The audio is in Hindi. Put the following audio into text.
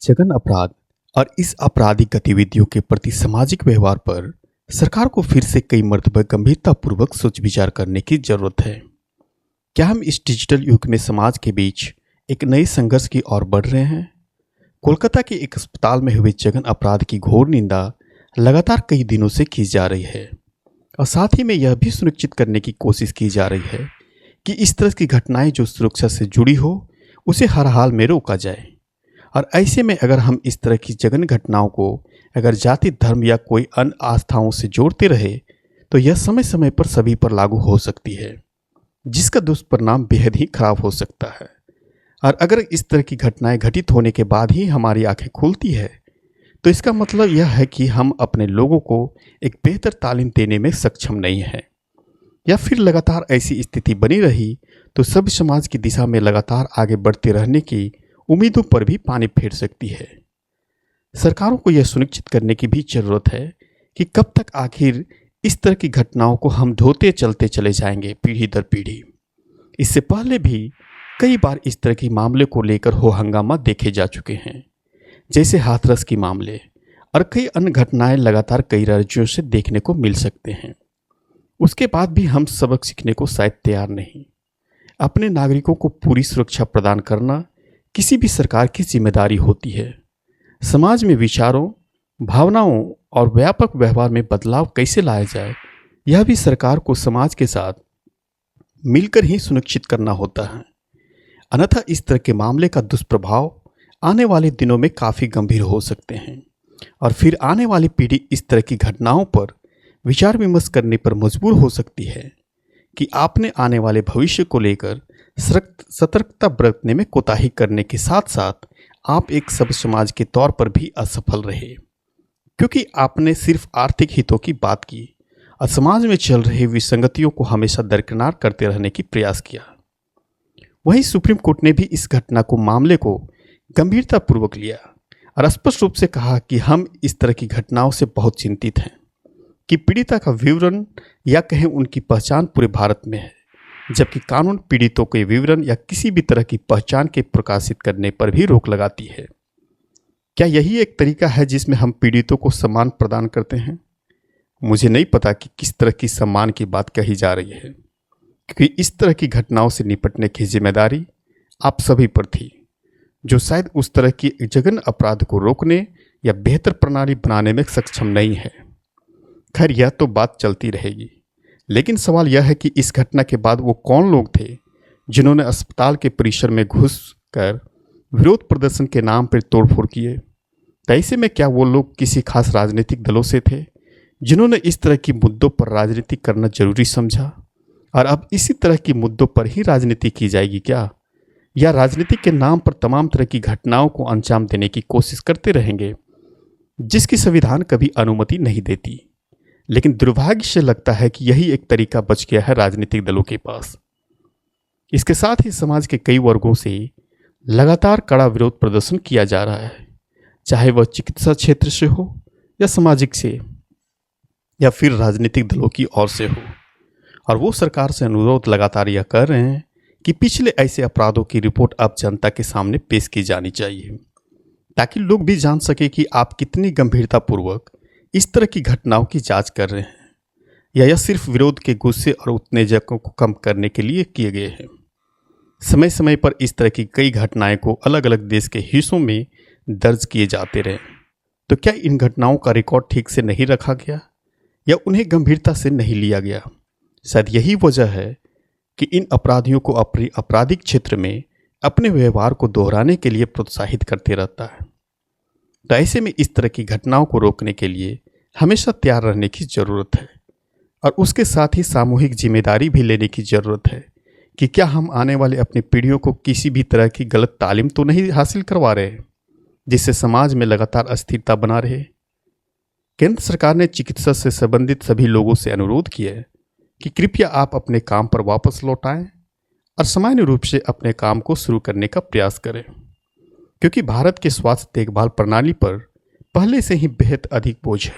जघन अपराध और इस आपराधिक गतिविधियों के प्रति सामाजिक व्यवहार पर सरकार को फिर से कई मर्तबा गंभीरतापूर्वक सोच विचार करने की जरूरत है। क्या हम इस डिजिटल युग में समाज के बीच एक नए संघर्ष की ओर बढ़ रहे हैं? कोलकाता के एक अस्पताल में हुए जघन अपराध की घोर निंदा लगातार कई दिनों से की जा रही है और साथ ही में यह भी सुनिश्चित करने की कोशिश की जा रही है कि इस तरह की घटनाएं जो सुरक्षा से जुड़ी हो उसे हर हाल में रोका जाए। और ऐसे में अगर हम इस तरह की जघन्य घटनाओं को अगर जाति, धर्म या कोई अन्य आस्थाओं से जोड़ते रहे तो यह समय समय पर सभी पर लागू हो सकती है, जिसका दुष्परिणाम बेहद ही खराब हो सकता है। और अगर इस तरह की घटनाएं घटित होने के बाद ही हमारी आंखें खुलती है तो इसका मतलब यह है कि हम अपने लोगों को एक बेहतर तालीम देने में सक्षम नहीं हैं, या फिर लगातार ऐसी स्थिति बनी रही तो सब समाज की दिशा में लगातार आगे बढ़ते रहने की उम्मीदों पर भी पानी फेर सकती है। सरकारों को यह सुनिश्चित करने की भी जरूरत है कि कब तक आखिर इस तरह की घटनाओं को हम ढोते चलते चले जाएंगे पीढ़ी दर पीढ़ी। इससे पहले भी कई बार इस तरह के मामले को लेकर हो हंगामा देखे जा चुके हैं, जैसे हाथरस की मामले, और कई अन्य घटनाएं लगातार कई राज्यों से देखने को मिल सकते हैं। उसके बाद भी हम सबक सीखने को शायद तैयार नहीं। अपने नागरिकों को पूरी सुरक्षा प्रदान करना किसी भी सरकार की जिम्मेदारी होती है। समाज में विचारों, भावनाओं और व्यापक व्यवहार में बदलाव कैसे लाया जाए, यह भी सरकार को समाज के साथ मिलकर ही सुनिश्चित करना होता है। अन्यथा इस तरह के मामले का दुष्प्रभाव आने वाले दिनों में काफ़ी गंभीर हो सकते हैं और फिर आने वाली पीढ़ी इस तरह की घटनाओं पर विचार विमर्श करने पर मजबूर हो सकती है कि आपने आने वाले भविष्य को लेकर सतर्कता बरतने में कोताही करने के साथ साथ आप एक सब समाज के तौर पर भी असफल रहे, क्योंकि आपने सिर्फ आर्थिक हितों की बात की और समाज में चल रही विसंगतियों को हमेशा दरकिनार करते रहने की प्रयास किया। वहीं सुप्रीम कोर्ट ने भी इस घटना को मामले को गंभीरतापूर्वक लिया और स्पष्ट रूप से कहा कि हम इस तरह की घटनाओं से बहुत चिंतित हैं कि पीड़िता का विवरण या कहें उनकी पहचान पूरे भारत में है, जबकि कानून पीड़ितों के विवरण या किसी भी तरह की पहचान के प्रकाशित करने पर भी रोक लगाती है। क्या यही एक तरीका है जिसमें हम पीड़ितों को सम्मान प्रदान करते हैं? मुझे नहीं पता कि किस तरह की सम्मान की बात कही जा रही है, क्योंकि इस तरह की घटनाओं से निपटने की जिम्मेदारी आप सभी पर थी, जो शायद उस तरह की जघन्य अपराध को रोकने या बेहतर प्रणाली बनाने में सक्षम नहीं है। खैर, यह तो बात चलती रहेगी, लेकिन सवाल यह है कि इस घटना के बाद वो कौन लोग थे जिन्होंने अस्पताल के परिसर में घुसकर विरोध प्रदर्शन के नाम पर तोड़फोड़ किए? तो ऐसे में क्या वो लोग किसी खास राजनीतिक दलों से थे जिन्होंने इस तरह की मुद्दों पर राजनीति करना जरूरी समझा, और अब इसी तरह की मुद्दों पर ही राजनीति की जाएगी क्या, या राजनीति के नाम पर तमाम तरह की घटनाओं को अंजाम देने की कोशिश करते रहेंगे जिसकी संविधान कभी अनुमति नहीं देती? लेकिन दुर्भाग्य से लगता है कि यही एक तरीका बच गया है राजनीतिक दलों के पास। इसके साथ ही समाज के कई वर्गों से लगातार कड़ा विरोध प्रदर्शन किया जा रहा है, चाहे वह चिकित्सा क्षेत्र से हो या सामाजिक से या फिर राजनीतिक दलों की ओर से हो। और वो सरकार से अनुरोध लगातार यह कर रहे हैं कि पिछले ऐसे अपराधों की रिपोर्ट अब जनता के सामने पेश की जानी चाहिए, ताकि लोग भी जान सके कि आप कितनी गंभीरतापूर्वक इस तरह की घटनाओं की जांच कर रहे हैं, या यह सिर्फ विरोध के गुस्से और उत्तेजकों को कम करने के लिए किए गए हैं। समय समय पर इस तरह की कई घटनाएं को अलग अलग देश के हिस्सों में दर्ज किए जाते रहे, तो क्या इन घटनाओं का रिकॉर्ड ठीक से नहीं रखा गया या उन्हें गंभीरता से नहीं लिया गया? शायद यही वजह है कि इन अपराधियों को अपने आपराधिक क्षेत्र में अपने व्यवहार को दोहराने के लिए प्रोत्साहित करते रहता है। तो ऐसे में इस तरह की घटनाओं को रोकने के लिए हमेशा तैयार रहने की ज़रूरत है, और उसके साथ ही सामूहिक जिम्मेदारी भी लेने की ज़रूरत है कि क्या हम आने वाले अपनी पीढ़ियों को किसी भी तरह की गलत तालीम तो नहीं हासिल करवा रहे हैं जिससे समाज में लगातार अस्थिरता बना रहे। केंद्र सरकार ने चिकित्सा से संबंधित सभी लोगों से अनुरोध किया है कि कृपया आप अपने काम पर वापस लौट आएं और सामान्य रूप से अपने काम को शुरू करने का प्रयास करें, क्योंकि भारत के स्वास्थ्य देखभाल प्रणाली पर पहले से ही बेहद अधिक बोझ है।